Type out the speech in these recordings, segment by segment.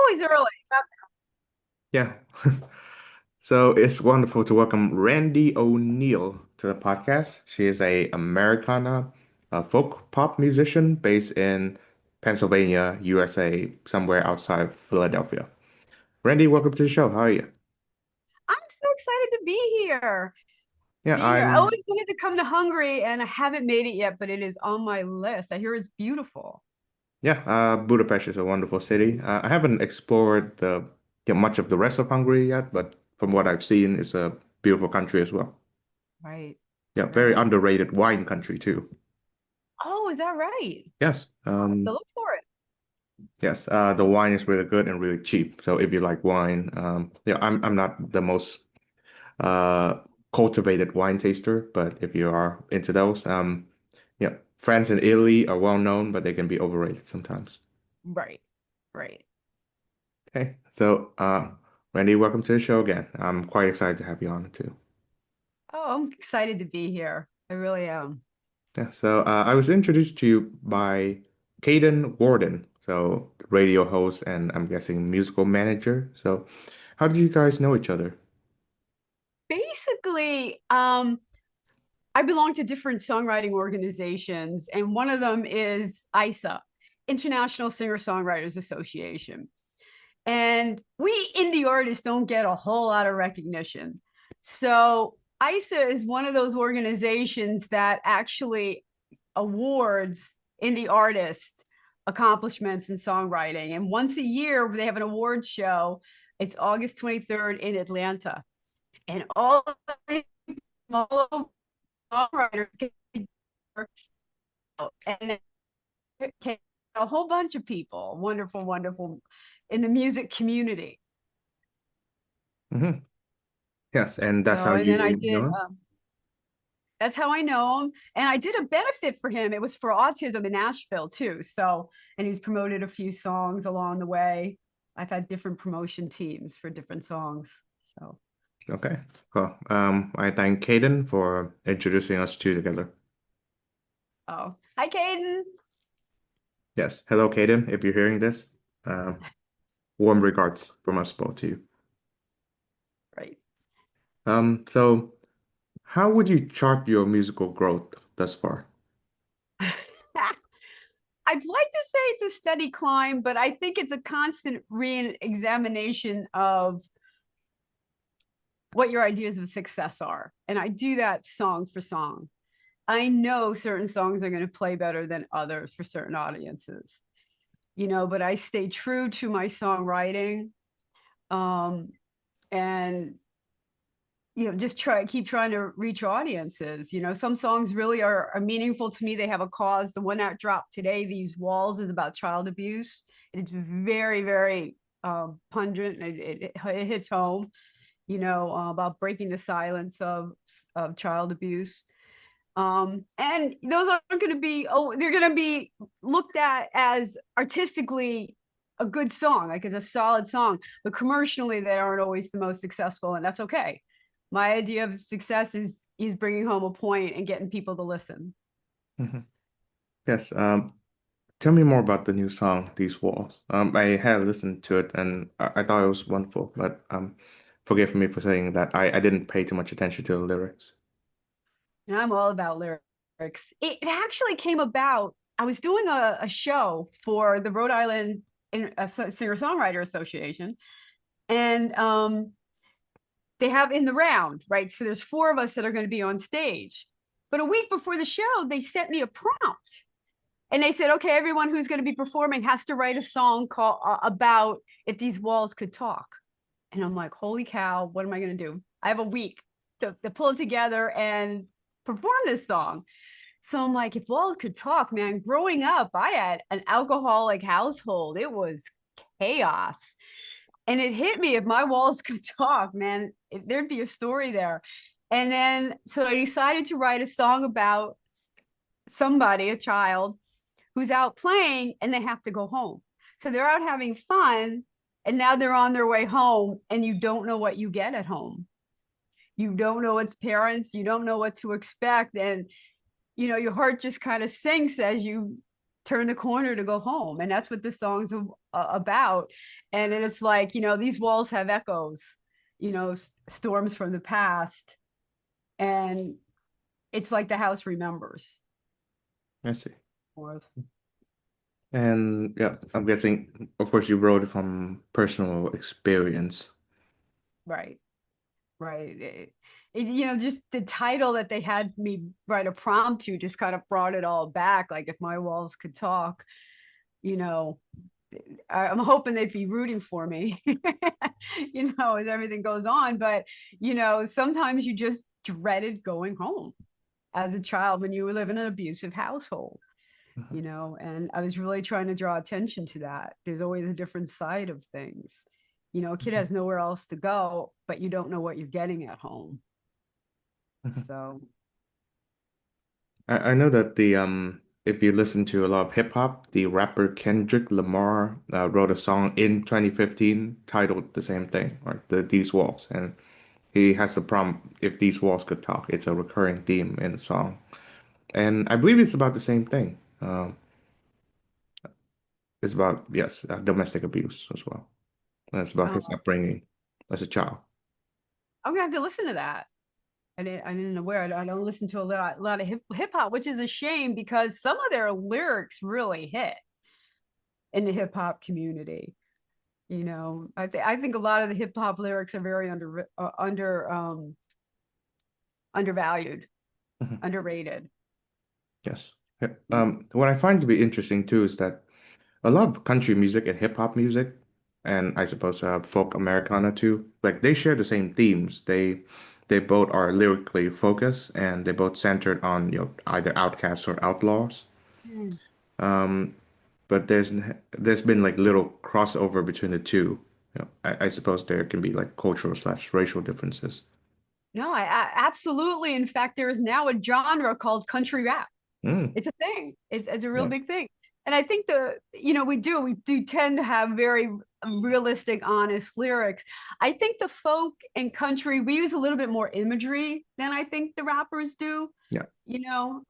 always early. Yeah. So it's wonderful to welcome Randie O'Neill to the podcast. She is a Americana, a folk pop musician based in Pennsylvania, USA, somewhere outside Philadelphia. Randy, welcome to the show. How are you? I'm so excited to be here. Yeah, Be here. I I'm always wanted to come to Hungary and I haven't made it yet, but it is on my list. I hear it's beautiful. yeah, Budapest is a wonderful city. I haven't explored much of the rest of Hungary yet, but from what I've seen, it's a beautiful country as well. Right. Yeah, very Right. underrated wine country too. Oh, is that right? Yes. I'll have to look for it. Yes, the wine is really good and really cheap. So if you like wine, I'm not the most uh cultivated wine taster, but if you are into those, France and Italy are well known, but they can be overrated sometimes. Right. Right. Okay, so Randy, welcome to the show again. I'm quite excited to have you on too. Oh, I'm excited to be here. I really am. Yeah, so I was introduced to you by Caden Warden, so radio host and I'm guessing musical manager. So how did you guys know each other? Basically, I belong to different songwriting organizations, and one of them is ISA, International Singer-Songwriters Association. And we indie artists don't get a whole lot of recognition. So ISA is one of those organizations that actually awards indie artists accomplishments in songwriting. And once a year, they have an award show. It's August 23rd in Atlanta. And all the songwriters get and a whole bunch of people, wonderful, wonderful in the music community. Hmm. Yes, and that's how So, and then I you did, know him? that's how I know him. And I did a benefit for him. It was for autism in Nashville too. So, and he's promoted a few songs along the way. I've had different promotion teams for different songs. So, Okay, cool. I thank Caden for introducing us two together. oh, hi, Caden. Yes, hello, Caden, if you're hearing this. Um, warm regards from us both to you. Right. So how would you chart your musical growth thus far? I'd like to say it's a steady climb, but I think it's a constant re-examination of what your ideas of success are. And I do that song for song. I know certain songs are going to play better than others for certain audiences, but I stay true to my songwriting. Um, and just keep trying to reach audiences. Some songs really are meaningful to me. They have a cause. The one that dropped today, These Walls, is about child abuse. It's very, very pungent. It hits home, about breaking the silence of child abuse. And those aren't going to be, they're going to be looked at as artistically a good song, like it's a solid song, but commercially they aren't always the most successful, and that's okay. My idea of success is bringing home a point and getting people to listen. Mhm. Yes, tell me more about the new song, These Walls. I had listened to it and I thought it was wonderful, but forgive me for saying that I didn't pay too much attention to the lyrics. And I'm all about lyrics. It actually came about. I was doing a show for the Rhode Island Singer Songwriter Association, and they have in the round, right? So there's four of us that are going to be on stage. But a week before the show, they sent me a prompt, and they said, "Okay, everyone who's going to be performing has to write a song called about if these walls could talk." And I'm like, "Holy cow! What am I going to do? I have a week to pull it together and perform this song." So I'm like, if walls could talk, man, growing up, I had an alcoholic household. It was chaos. And it hit me, if my walls could talk, man, there'd be a story there. And then, so I decided to write a song about somebody, a child, who's out playing and they have to go home. So they're out having fun and now they're on their way home and you don't know what you get at home. You don't know it's parents, you don't know what to expect. And your heart just kind of sinks as you turn the corner to go home. And that's what this song's about. And it's like, these walls have echoes, storms from the past. And it's like the house remembers. I see. Fourth. And yeah, I'm guessing, of course, you wrote it from personal experience. Right. Right. Just the title that they had me write a prompt to just kind of brought it all back. Like if my walls could talk, you know, I'm hoping they'd be rooting for me, as everything goes on. But, sometimes you just dreaded going home as a child when you live in an abusive household, Mhm, and I was really trying to draw attention to that. There's always a different side of things. A kid mhm, has nowhere else to go, but you don't know what you're getting at home. mhm. So, I know that if you listen to a lot of hip hop, the rapper Kendrick Lamar wrote a song in 2015 titled the same thing, or These Walls, and he has the prompt, if these walls could talk. It's a recurring theme in the song. And I believe it's about the same thing. It's about, yes, domestic abuse as well. And it's about his oh, upbringing as a child. I'm gonna have to listen to that. I didn't aware. I don't listen to a lot of hip hop, which is a shame because some of their lyrics really hit in the hip hop community. I think a lot of the hip hop lyrics are very undervalued, Mhm. underrated. Yes. Yeah. What I find to be interesting too is that a lot of country music and hip hop music, and I suppose folk Americana too, like they share the same themes. They both are lyrically focused, and they both centered on either outcasts or outlaws. Mm. Um, but there's been like little crossover between the two. I suppose there can be like cultural/racial differences. No, I absolutely. In fact, there is now a genre called country rap. Mm, It's a thing. It's a real yeah, big thing. And I think we do tend to have very realistic, honest lyrics. I think the folk and country, we use a little bit more imagery than I think the rappers do, yeah, you know.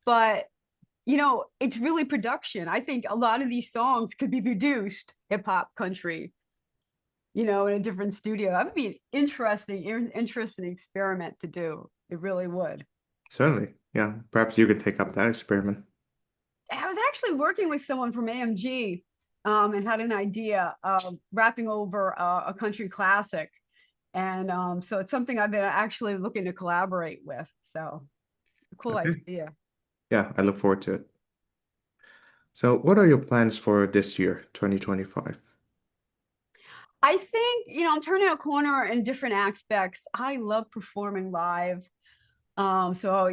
But it's really production. I think a lot of these songs could be produced hip hop country, in a different studio. That would be an interesting experiment to do. It really would. certainly. Yeah, perhaps you could take up that experiment. I was actually working with someone from AMG, and had an idea of rapping over a country classic. And so it's something I've been actually looking to collaborate with. So, cool Okay. idea. Yeah, I look forward to it. So, what are your plans for this year, 2025? I think, I'm turning a corner in different aspects. I love performing live. So,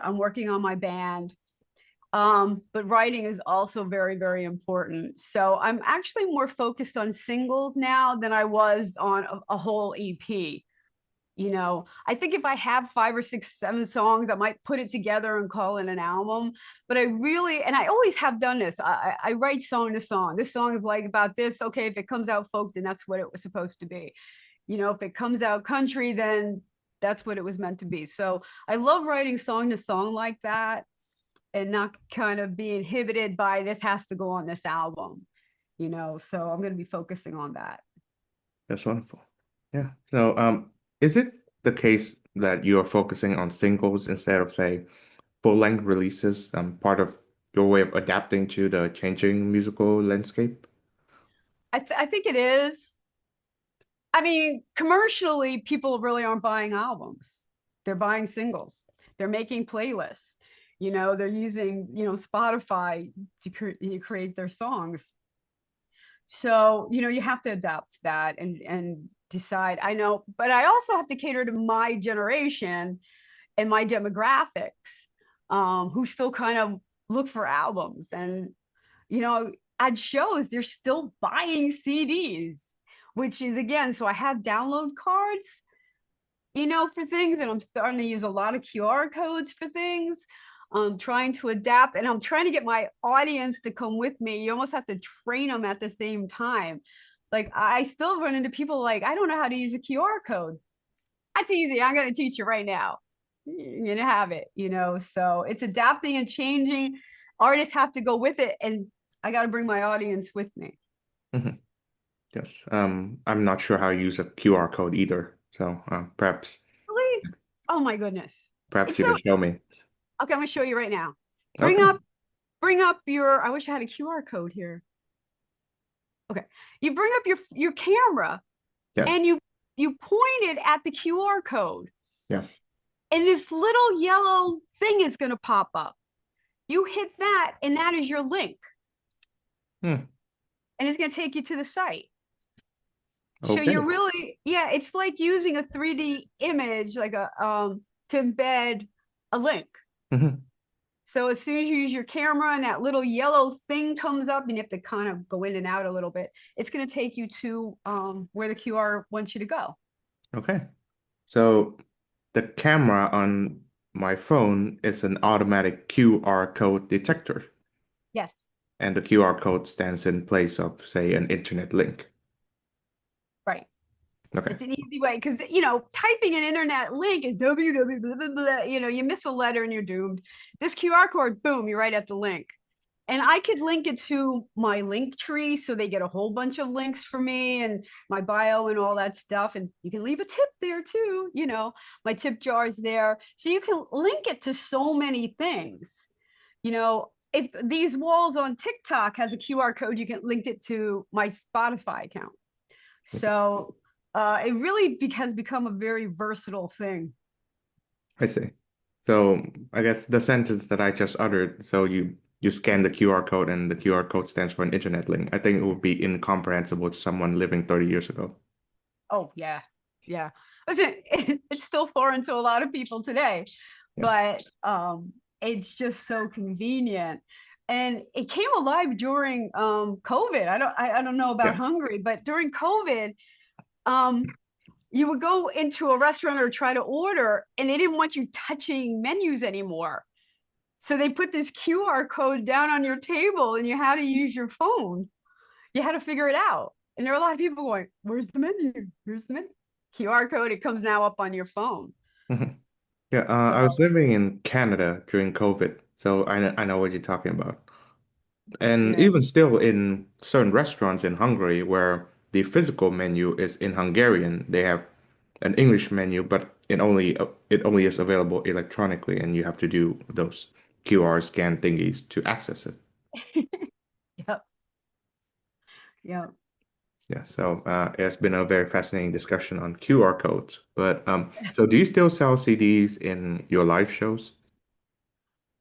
I'm working on my band. But writing is also very, very important. So I'm actually more focused on singles now than I was on a whole EP. I think if I have 5 or 6, 7 songs, I might put it together and call it an album. But and I always have done this. I write song to song. This song is like about this. Okay, if it comes out folk, then that's what it was supposed to be. If it comes out country, then that's what it was meant to be. So I love writing song to song like that and not kind of be inhibited by this has to go on this album. So I'm going to be focusing on that. That's wonderful. Yeah. So, is it the case that you are focusing on singles instead of, say, full-length releases, part of your way of adapting to the changing musical landscape? I think it is. I mean, commercially, people really aren't buying albums. They're buying singles. They're making playlists. They're using, Spotify to create their songs. So, you have to adapt to that and decide. I know, but I also have to cater to my generation and my demographics, who still kind of look for albums. And, at shows, they're still buying CDs, which is again, so I have download cards, for things, and I'm starting to use a lot of QR codes for things. I'm trying to adapt and I'm trying to get my audience to come with me. You almost have to train them at the same time. Like I still run into people like, I don't know how to use a QR code. That's easy. I'm going to teach you right now. You're going to have it, so it's adapting and changing. artists have to go with it, and I got to bring my audience with me. Mhm. Yes. I'm not sure how to use a QR code either. So Really? Oh my goodness. perhaps It's you so can show me. okay, I'm gonna show you right now. Bring Okay. up bring up your I wish I had a QR code here. Okay. You bring up your camera Yes. and you point it at the QR code, Yes. and this little yellow thing is going to pop up. You hit that, and that is your link, Hmm. and it's going to take you to the site. So you're Okay. really, yeah, it's like using a 3D image, like a to embed a link. Hmm. So as soon as you use your camera and that little yellow thing comes up, and you have to kind of go in and out a little bit, it's going to take you to where the QR wants you to go. Okay. So the camera on my phone is an automatic QR code detector, Yes, and the QR code stands in place of, say, an internet link. right. Okay. It's an easy way because typing an internet link is www. Blah, blah, blah, you miss a letter and you're doomed. This QR code, boom, you're right at the link. And I could link it to my link tree so they get a whole bunch of links for me and my bio and all that stuff. And you can leave a tip there too. My tip jar is there. So you can link it to so many things. If these walls on TikTok has a QR code, you can link it to my Spotify account. So it really has become a very versatile thing. I see. So I guess the sentence that I just uttered, so you scan the QR code and the QR code stands for an internet link. I think it would be incomprehensible to someone living 30 years ago. Oh yeah, yeah. Listen, it's still foreign to a lot of people today, Yes. but it's just so convenient. And it came alive during COVID. I don't know about Yeah. Hungary, but during COVID, um, you would go into a restaurant or try to order, and they didn't want you touching menus anymore. So they put this QR code down on your table, and you had to use your phone. You had to figure it out. And there are a lot of people going, "Where's the menu? Here's the menu." QR code, it comes now up on your phone. Mhm. Yeah, I was So, living in Canada during COVID, so I know what you're talking about. And yeah. even still in certain restaurants in Hungary where the physical menu is in Hungarian, they have an English menu, but it only is available electronically, and you have to do those QR scan thingies to access it. Yep. Yep. Yeah, so it's been a very fascinating discussion on QR codes. But so do you still sell CDs in your live shows?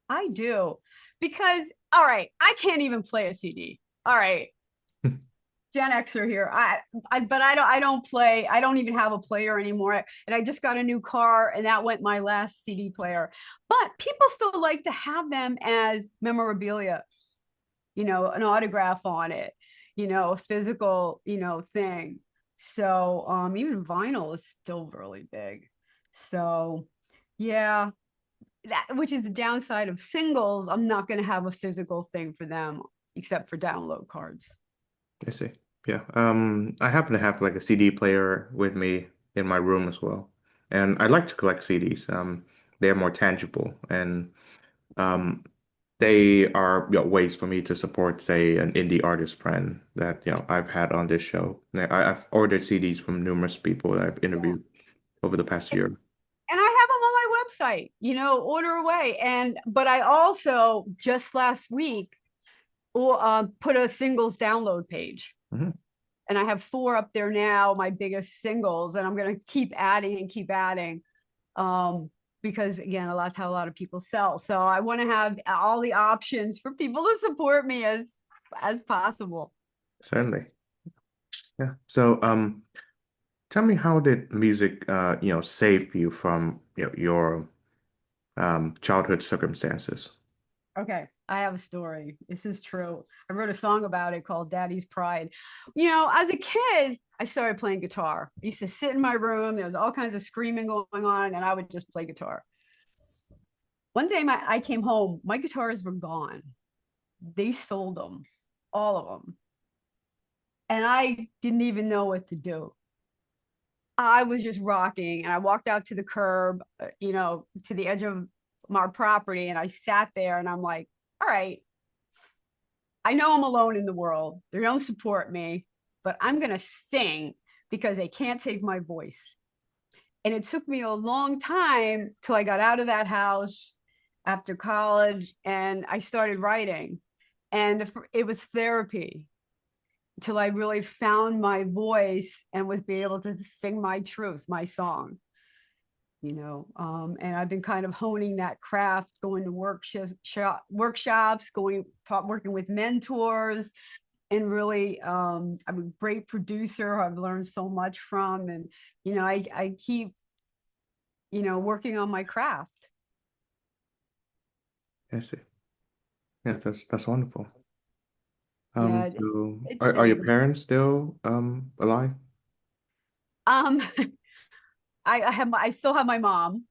I do. Because, all right, I can't even play a CD. All right. Gen Xer here. But I don't play. I don't even have a player anymore. And I just got a new car, and that went my last CD player. But people still like to have them as memorabilia, an autograph on it, a physical, thing. So even vinyl is still really big. So yeah, that which is the downside of singles. I'm not going to have a physical thing for them except for download cards. I see. Yeah. I happen to have like a CD player with me in my room as well. And I like to collect CDs. They're more tangible and um they are ways for me to support, say, an indie artist friend that, I've had on this show. I've ordered CDs from numerous people that I've Yeah. interviewed over the past And year. I have them on my website, order away. But I also just last week put a singles download page. Mhm. And I have 4 up there now, my biggest singles, and I'm going to keep adding and keep adding. Because again, that's how a lot of people sell. So I want to have all the options for people to support me as possible. Certainly. Yeah. So, tell me, how did music, save you from, your childhood circumstances? Okay, I have a story. This is true. I wrote a song about it called Daddy's Pride. As a kid, I started playing guitar. I used to sit in my room, there was all kinds of screaming going on, and I would just play guitar. One day I came home, my guitars were gone. They sold them, all of them. And I didn't even know what to do. I was just rocking, and I walked out to the curb, to the edge of my property, and I sat there, and I'm like, all right, I know I'm alone in the world. They don't support me, but I'm going to sing because they can't take my voice. And it took me a long time till I got out of that house after college and I started writing. And it was therapy till I really found my voice and was be able to sing my truth, my song. And I've been kind of honing that craft, going to workshops, working with mentors, and really, I'm a great producer. I've learned so much from, and I keep working on my craft. I see. Yeah, that's wonderful. Yeah, it's So it's are your same. parents still alive? Um, I still have my mom,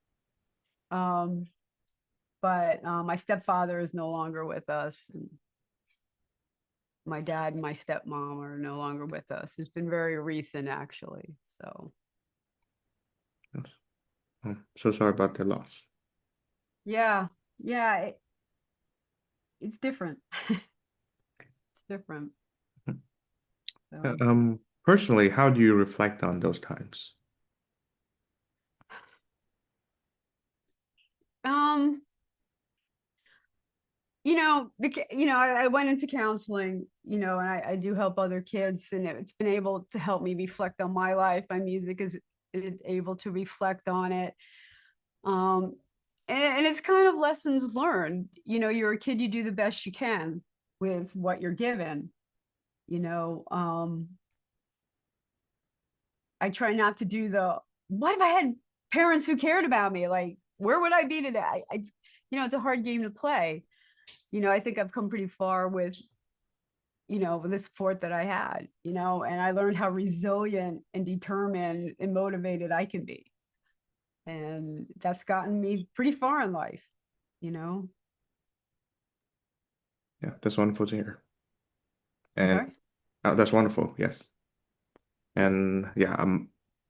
um, but my stepfather is no longer with us. And my dad and my stepmom are no longer with us. It's been very recent, actually. So Yes. I'm so sorry about the loss. yeah, yeah, it's different. It's different. So, Personally, how do you reflect on those times? um, I went into counseling, and I do help other kids, and it's been able to help me reflect on my life. My music is able to reflect on it. Um, and it's kind of lessons learned. You're a kid, you do the best you can with what you're given. You know, I try not to do what if I had parents who cared about me? Like, where would I be today? It's a hard game to play. I think I've come pretty far with the support that I had, and I learned how resilient and determined and motivated I can be. And that's gotten me pretty far in life, you know. Yeah, that's wonderful to hear. I'm And sorry. that's wonderful, yes. And yeah,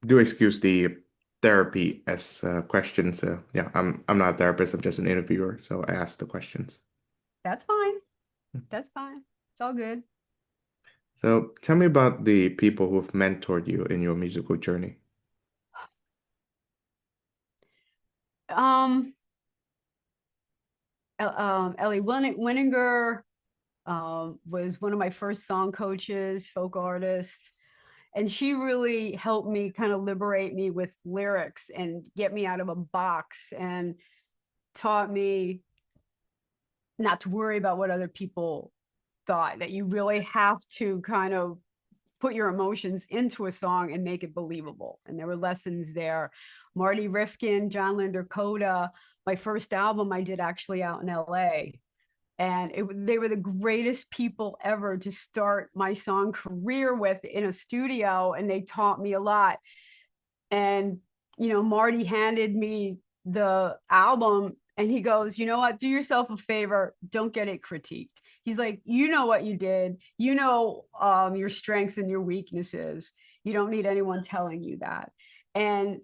do excuse the therapy as questions. Yeah, I'm not a therapist. I'm just an interviewer, so I ask the questions. That's fine. That's fine. It's all good. So tell me about the people who've mentored you in your musical journey. Um, Ellie Winninger was one of my first song coaches, folk artists. And she really helped me kind of liberate me with lyrics and get me out of a box and taught me not to worry about what other people thought, that you really have to kind of put your emotions into a song and make it believable. And there were lessons there. Marty Rifkin, John Linder Coda, my first album I did actually out in LA. And they were the greatest people ever to start my song career with in a studio. And they taught me a lot. And, Marty handed me the album and he goes, you know what? Do yourself a favor. Don't get it critiqued. He's like, you know what you did. Your strengths and your weaknesses. You don't need anyone telling you that. And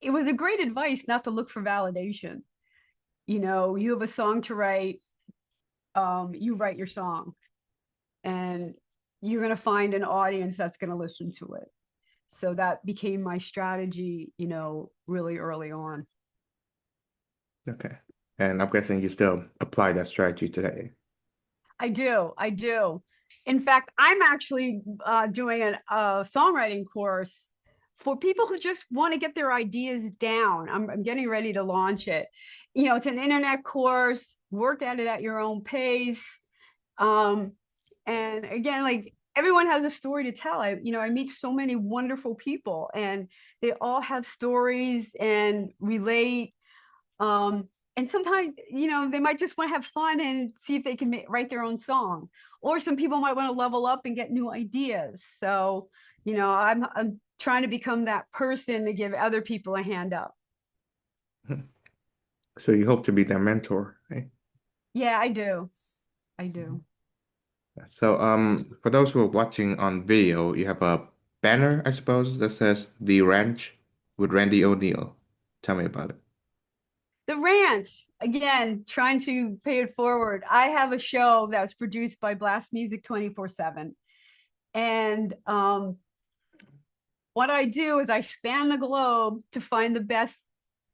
it was a great advice not to look for validation. You have a song to write. You write your song and you're going to find an audience that's going to listen to it. So that became my strategy, really early on. Okay. And I'm guessing you still apply that strategy today. I do. I do. In fact, I'm actually doing a songwriting course for people who just want to get their ideas down. I'm getting ready to launch it. It's an internet course, work at it at your own pace. Um, and again, like everyone has a story to tell. I meet so many wonderful people and they all have stories and relate. And sometimes, they might just want to have fun and see if they can write their own song. Or some people might want to level up and get new ideas. So, I'm trying to become that person to give other people a hand up. So you hope to be their mentor, right? Yeah, I do. I do. So for those who are watching on video, you have a banner, I suppose, that says The Ranch with Randy O'Neill. Tell me about it. The ranch, again, trying to pay it forward. I have a show that was produced by Blast Music 24/7. And what I do is I span the globe to find the best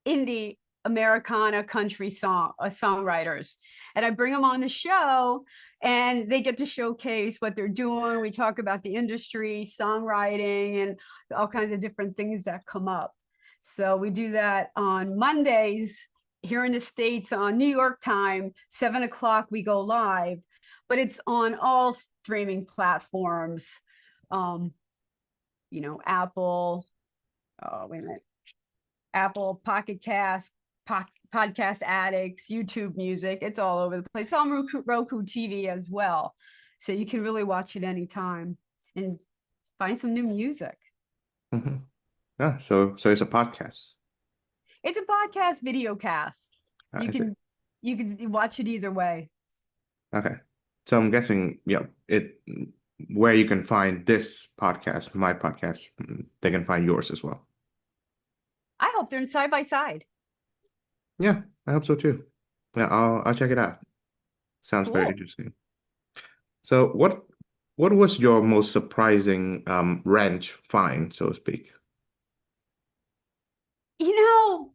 indie Americana country songwriters, and I bring them on the show, and they get to showcase what they're doing. We talk about the industry, songwriting, and all kinds of different things that come up. So we do that on Mondays here in the States on New York time, 7 o'clock. We go live, but it's on all streaming platforms. Um, Apple. Oh, wait a minute. Apple, Pocket Cast, Podcast Addicts, YouTube Music. It's all over the place. It's on Roku TV as well. So you can really watch it anytime and find some new music. Hmm. Yeah, so it's a podcast. It's a podcast video cast. You I see. can you can watch it either way. Okay. So I'm guessing, yeah, it where you can find this podcast, my podcast, they can find yours as well. I hope they're side by side. Yeah, I hope so too. Yeah, I'll check it out. Sounds very Cool. interesting. So what was your most surprising ranch find, so to speak? You know,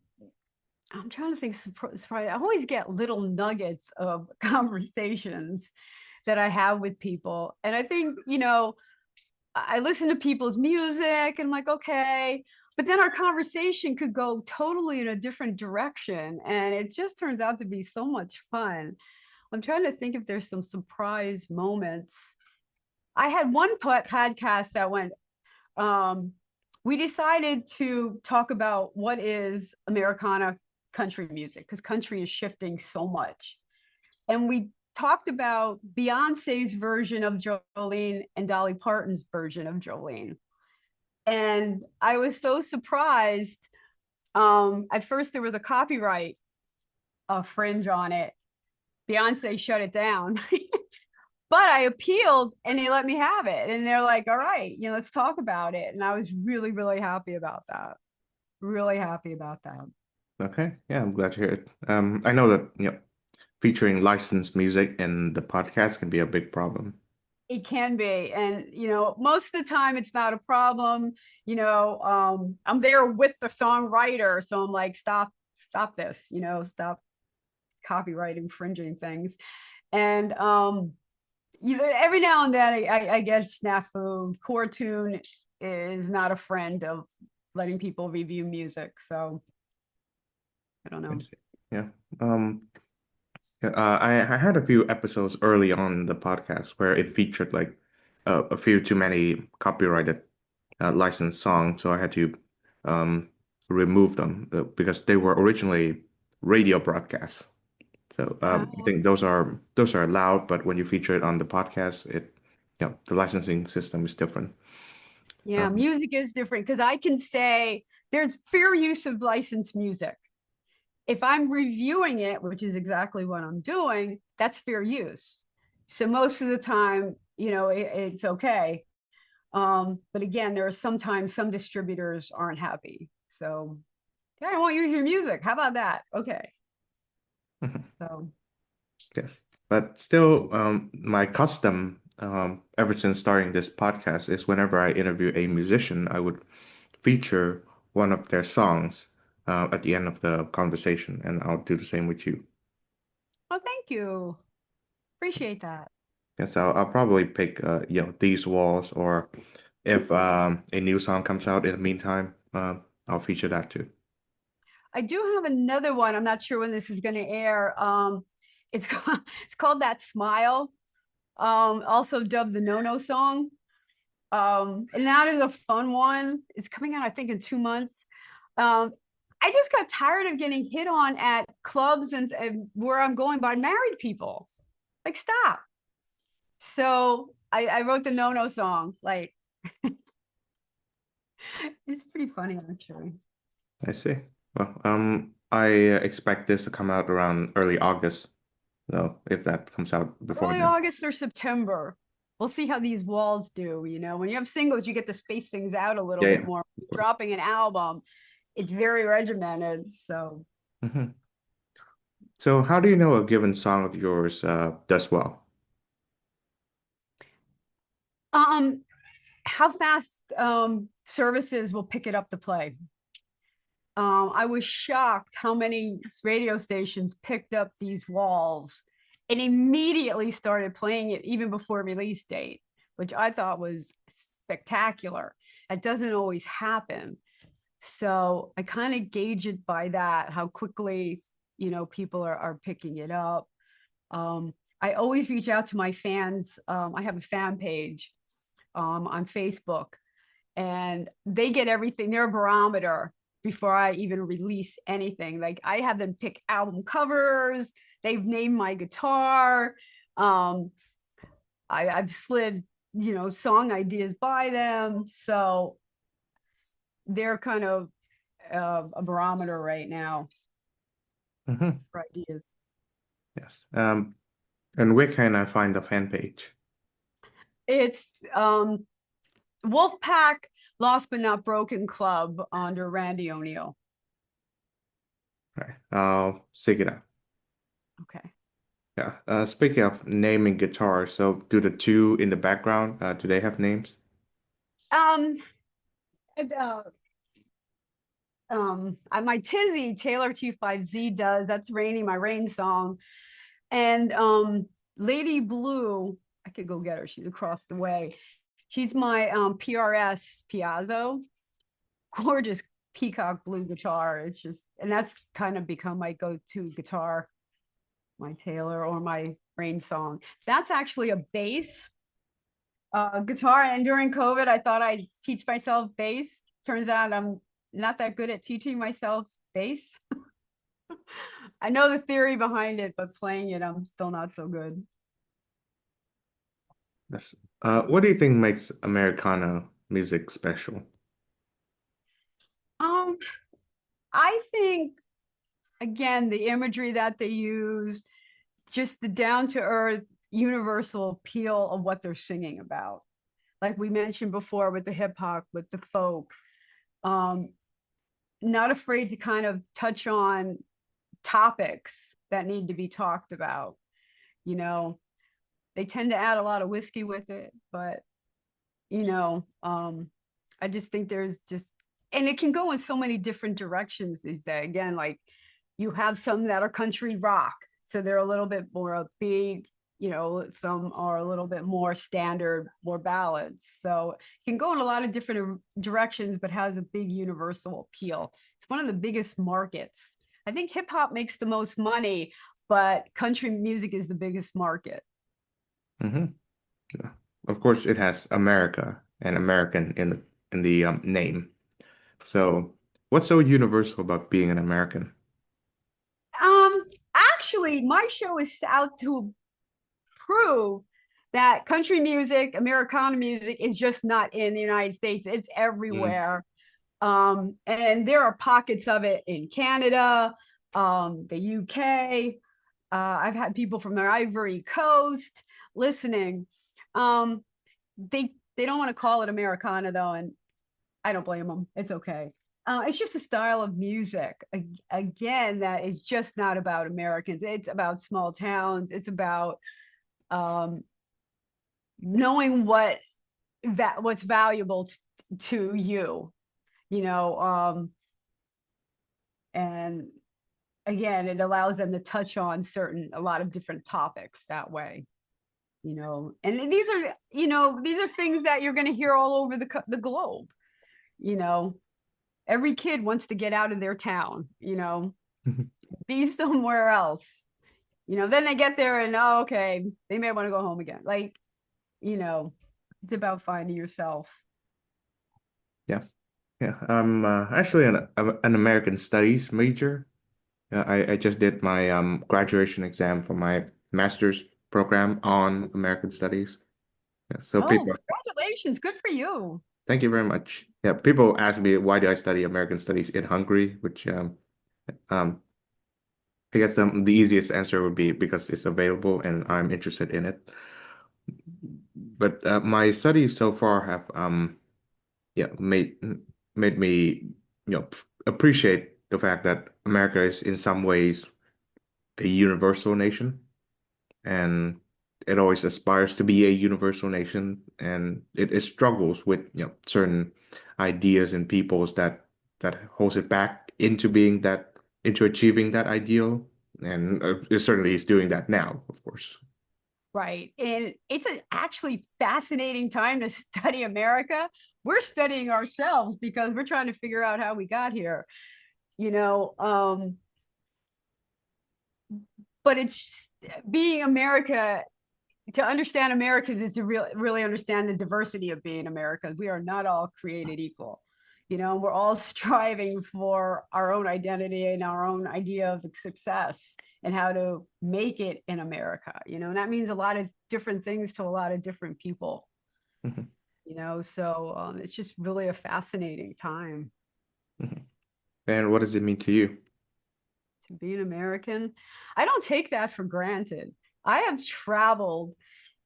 I'm trying to think surprise. I always get little nuggets of conversations that I have with people. And I think, I listen to people's music and I'm like, okay, but then our conversation could go totally in a different direction. And it just turns out to be so much fun. I'm trying to think if there's some surprise moments. I had one podcast that went, um, we decided to talk about what is Americana country music, because country is shifting so much. And we talked about Beyonce's version of Jolene and Dolly Parton's version of Jolene. And I was so surprised. At first, there was a copyright fringe on it. Beyonce shut it down. But I appealed and they let me have it. And they're like, all right, let's talk about it. And I was really, really happy about that. Really happy about that. Okay, yeah, I'm glad to hear it. I know that, featuring licensed music in the podcast can be a big problem. It can be. And, most of the time it's not a problem. I'm there with the songwriter. So I'm like, stop this, stop copyright infringing things. And every now and then I get snafu. Core Tune is not a friend of letting people review music. So I don't I know. see. Yeah. I had a few episodes early on in the podcast where it featured like a few too many copyrighted licensed songs, so I had to um, remove them because they were originally radio broadcasts. So I Uh, think those are allowed, but when you feature it on the podcast, the licensing system is different. yeah, Um, music is different because I can say there's fair use of licensed music. If I'm reviewing it, which is exactly what I'm doing, that's fair use. So most of the time, it's okay. But again, there are sometimes some distributors aren't happy. So, yeah, I won't use your music. How about that? Okay. So, yes, but still, my custom ever since starting this podcast is whenever I interview a musician, I would feature one of their songs at the end of the conversation, and I'll do the same with you. oh, thank you. Appreciate that. Yes, I'll probably pick These Walls, or if a new song comes out in the meantime, I'll feature that too. I do have another one. I'm not sure when this is going to air. It's called, it's called That Smile. Also dubbed the No No song. And that is a fun one. It's coming out, I think, in 2 months. Um, I just got tired of getting hit on at clubs and where I'm going by married people. Like, stop. So I wrote the No No song. Like, it's pretty funny, actually. I see. Well, I expect this to come out around early August. So if that comes out before Early then, August or September. We'll see how these walls do. When you have singles, you get to space things out a little yeah, bit yeah, more. of course. Dropping an album, it's very regimented. So, Hmm. So how do you know a given song of yours does well? Um, how fast services will pick it up to play. I was shocked how many radio stations picked up these walls and immediately started playing it even before release date, which I thought was spectacular. That doesn't always happen. So I kind of gauge it by that, how quickly, people are picking it up. Um, I always reach out to my fans. I have a fan page on Facebook, and they get everything. They're a barometer before I even release anything. Like I have them pick album covers. They've named my guitar. Um, I've slid, song ideas by them. So they're kind of a barometer right now Hmm. for ideas. Yes. And where can I find the fan page? It's Wolfpack Lost But Not Broken Club under Randy O'Neill. All right, I'll seek it out. Okay. Yeah. Speaking of naming guitars, so do the two in the background, do they have names? Um, and, my tizzy Taylor T5Z does. That's Rainy, my rain song. And Lady Blue, I could go get her. She's across the way. She's my PRS Piazzo, gorgeous peacock blue guitar. It's just, and that's kind of become my go-to guitar, my Taylor or my rain song. That's actually a bass guitar. And during COVID, I thought I'd teach myself bass. Turns out I'm not that good at teaching myself bass. I know the theory behind it, but playing it, I'm still not so good. Yes. What do you think makes Americana music special? Um, I think again, the imagery that they use, just the down to earth, universal appeal of what they're singing about. Like we mentioned before with the hip hop, with the folk, um, not afraid to kind of touch on topics that need to be talked about. You know, they tend to add a lot of whiskey with it, but you know, I just think there's just, and it can go in so many different directions these days. Again, like you have some that are country rock, so they're a little bit more upbeat. Some are a little bit more standard, more ballads. So it can go in a lot of different directions, but has a big universal appeal. It's one of the biggest markets. I think hip hop makes the most money, but country music is the biggest market. Hmm. Yeah. Of course, it has America and American in the name. So, what's so universal about being an American? Um, Actually, my show is out to prove that country music, Americana music, is just not in the United States. It's Mm. everywhere. And there are pockets of it in Canada, the UK. I've had people from the Ivory Coast listening. Um, they don't want to call it Americana though, and I don't blame them. It's okay. It's just a style of music, again, that is just not about Americans. It's about small towns. It's about um, knowing what's valuable to you, you know. And again, it allows them to touch on a lot of different topics that way. And these are things that you're going to hear all over the globe. You know, every kid wants to get out of their town, be somewhere else. Then they get there and, oh, okay, they may want to go home again. Like, you know, it's about finding yourself. Yeah, yeah. I'm actually an American Studies major. I just did my graduation exam for my master's program on American Studies. Yeah, so Oh, people, congratulations. Good for you. thank you very much. Yeah, people ask me why do I study American Studies in Hungary, which um, I guess the easiest answer would be because it's available and I'm interested in it. But my studies so far have yeah made me appreciate the fact that America is in some ways a universal nation, and it always aspires to be a universal nation, and it struggles with certain ideas and peoples that holds it back into being that into achieving that ideal, and it certainly is doing that now, of course. Right. And it's an actually fascinating time to study America. We're studying ourselves because we're trying to figure out how we got here, you know. But it's being America, to understand Americans is to really understand the diversity of being Americans. We are not all created equal. We're all striving for our own identity and our own idea of success and how to make it in America, and that means a lot of different things to a lot of different people, Mhm, so it's just really a fascinating time mhm. And what does it mean to you? to be an American. I don't take that for granted. I have traveled.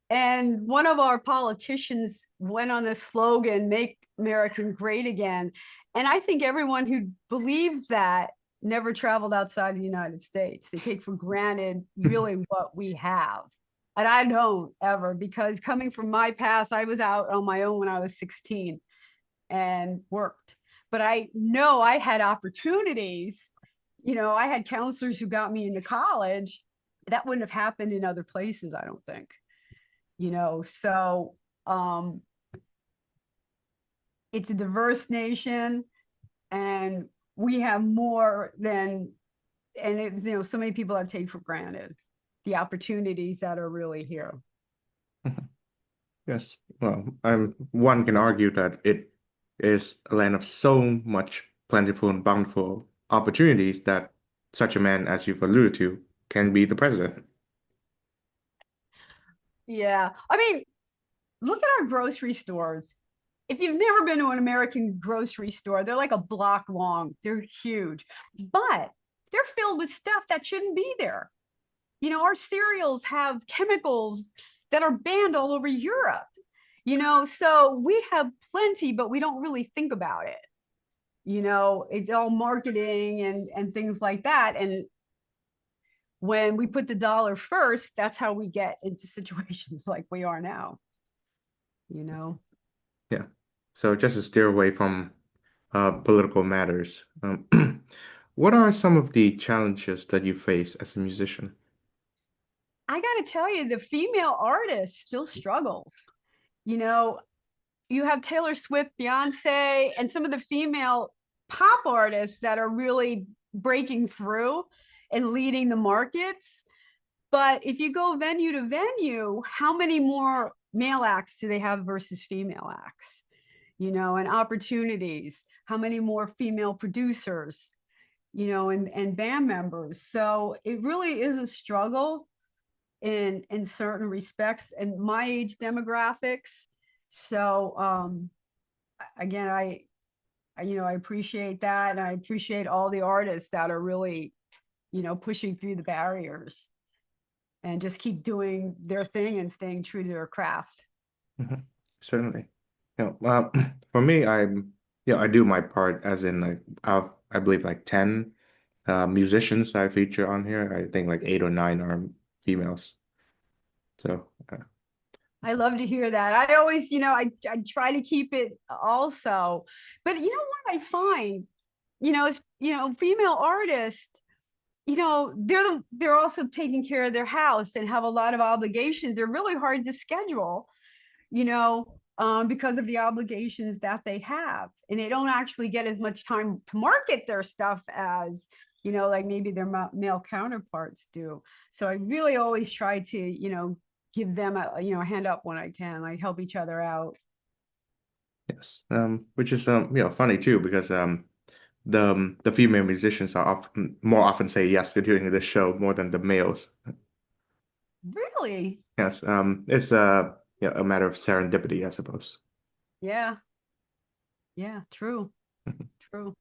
And one of our politicians went on a slogan, "Make America Great Again." And I think everyone who believes that never traveled outside the United States. They take for granted really what we have. And I don't ever, because coming from my past, I was out on my own when I was 16 and worked. But I know I had opportunities. I had counselors who got me into college. That wouldn't have happened in other places, I don't think. So um it's a diverse nation, and we have more than, and it's so many people that take for granted the opportunities that are really here. Yes. Well, one can argue that it is a land of so much plentiful and bountiful opportunities that such a man as you've alluded to can be the president. Yeah, I mean, look at our grocery stores. If you've never been to an American grocery store, they're like a block long, they're huge, but they're filled with stuff that shouldn't be there. Our cereals have chemicals that are banned all over Europe. So we have plenty, but we don't really think about it. It's all marketing and things like that. And when we put the dollar first, that's how we get into situations like we are now, you know. Yeah. So just to steer away from political matters, what are some of the challenges that you face as a musician? I got to tell you, the female artist still struggles. You know, you have Taylor Swift, Beyonce, and some of the female pop artists that are really breaking through and leading the markets. But if you go venue to venue, how many more male acts do they have versus female acts? And opportunities, how many more female producers, and band members. So it really is a struggle in certain respects and my age demographics. So again, I appreciate that, and I appreciate all the artists that are really, pushing through the barriers and just keep doing their thing and staying true to their craft. Mhm. Certainly. For me, I do my part as in like I believe like 10 musicians I feature on here. I think like 8 or 9 are females. So, I love to hear that. I always, I try to keep it also. But what I find, is, female artists, they're also taking care of their house and have a lot of obligations. They're really hard to schedule, because of the obligations that they have, and they don't actually get as much time to market their stuff as, like maybe their male counterparts do. So I really always try to, give them a hand up when I can, like help each other out. yes. Which is funny too because the female musicians are often more often say yes to doing this show more than the males. Really? Yes. It's a matter of serendipity, I suppose. Yeah. Yeah. True. True.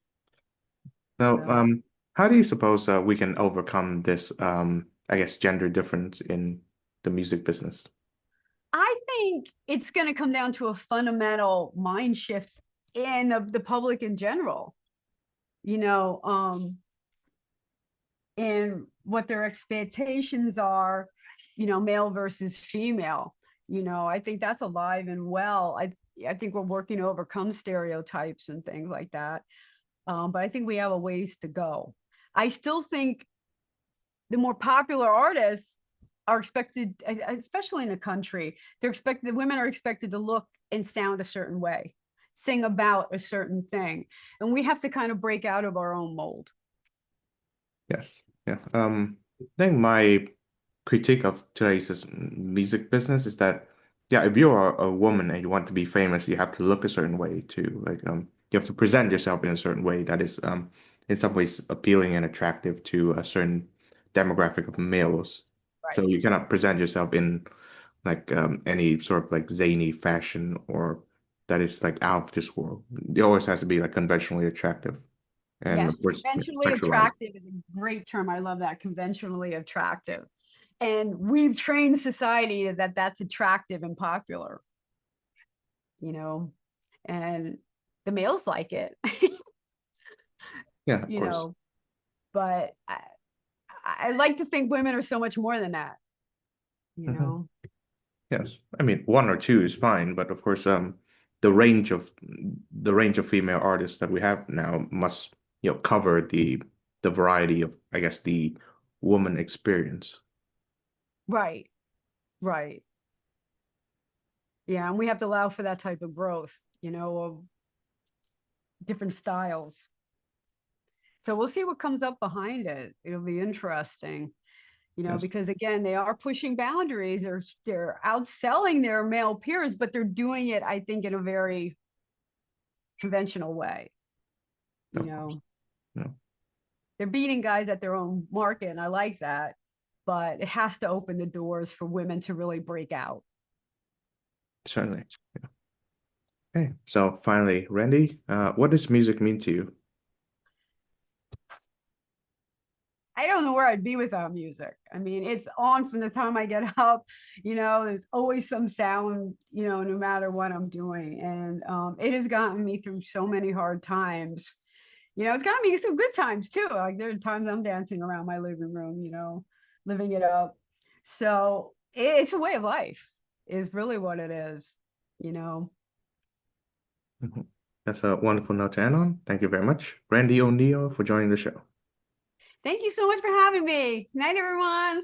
So, So how do you suppose we can overcome this, I guess, gender difference in the music business? I think it's going to come down to a fundamental mind shift in the public in general. You know, um, in what their expectations are, male versus female. I think that's alive and well. I think we're working to overcome stereotypes and things like that. But I think we have a ways to go. I still think the more popular artists are expected, especially in the country, the women are expected to look and sound a certain way, sing about a certain thing. And we have to kind of break out of our own mold. Yes. Yeah. I think my critique of today's music business is that, yeah, if you're a woman and you want to be famous, you have to look a certain way too. Like, you have to present yourself in a certain way that is, in some ways appealing and attractive to a certain demographic of males. So Right. you cannot present yourself in like any sort of like zany fashion or that is like out of this world. It always has to be like conventionally attractive and Yes, of course, yeah, conventionally sexualized. attractive is a great term. I love that, conventionally attractive. And we've trained society that that's attractive and popular, you know, and the males like it, Yeah, of you course. know, but I like to think women are so much more than that, you Hmm. know. Yes. I mean, one or two is fine, but of course, the range of the range of female artists that we have now must, cover the variety of, I guess, the woman experience. Right, right. Yeah, and we have to allow for that type of growth, of different styles. So we'll see what comes up behind it. It'll be interesting, Yes. because again, they are pushing boundaries. They're outselling their male peers, but they're doing it, I think, in a very conventional way. You Of course. know, No, they're beating guys at their own market, and I like that. But it has to open the doors for women to really break out. certainly. Okay. So finally, Randy, what does music mean to you? I don't know where I'd be without music. I mean, it's on from the time I get up. There's always some sound, no matter what I'm doing. And it has gotten me through so many hard times. It's gotten me through good times too. Like there are times I'm dancing around my living room, living it up. So it's a way of life, is really what it is, you know. Mhm. That's a wonderful note to end on. Thank you very much, Randy O'Neill, for joining the show. Thank you so much for having me. Good night, everyone.